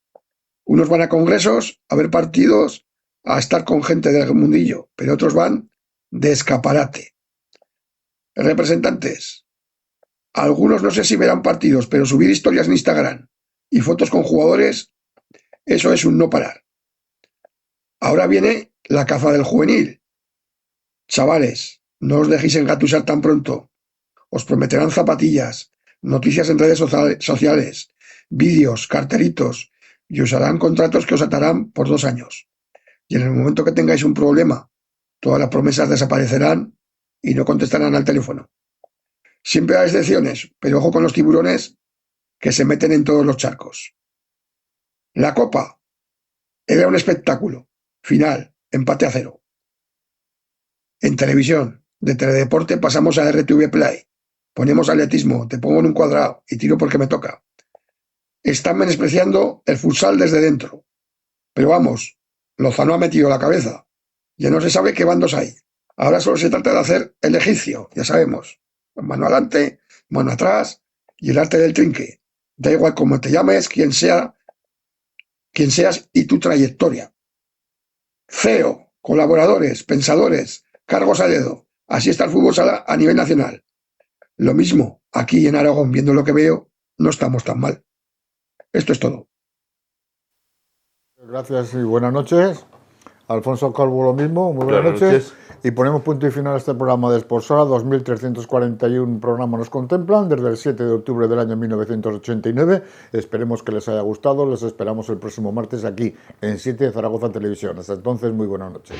Unos van a congresos, a ver partidos, a estar con gente del mundillo, pero otros van de escaparate. Representantes. Algunos no sé si verán partidos, pero subir historias en Instagram y fotos con jugadores, eso es un no parar. Ahora viene la caza del juvenil. Chavales, no os dejéis engatusar tan pronto. Os prometerán zapatillas, noticias en redes sociales, vídeos, cartelitos, y os harán contratos que os atarán por 2 años. Y en el momento que tengáis un problema, todas las promesas desaparecerán y no contestarán al teléfono. Siempre hay excepciones, pero ojo con los tiburones que se meten en todos los charcos. La Copa era un espectáculo. Final, empate a 0. En televisión, de Teledeporte pasamos a RTV Play. ponemos atletismo, te pongo en un cuadrado y tiro porque me toca. Están menospreciando el futsal desde dentro. Pero vamos, Lozano ha metido la cabeza. Ya no se sabe qué bandos hay. Ahora solo se trata de hacer el egipcio, ya sabemos. Mano adelante, mano atrás y el arte del trinque. Da igual cómo te llames, quién seas y tu trayectoria. CEO, colaboradores, pensadores, cargos a dedo. Así está el fútbol sala a nivel nacional. Lo mismo, aquí en Aragón, viendo lo que veo, no estamos tan mal. Esto es todo. Gracias y buenas noches. Alfonso Calvo lo mismo, muy buenas noches. Y ponemos punto y final a este programa de Sportsala. 2.341 programas nos contemplan desde el 7 de octubre del año 1989. Esperemos que les haya gustado. Les esperamos el próximo martes aquí en 7 de Zaragoza Televisión. Hasta entonces, muy buenas noches.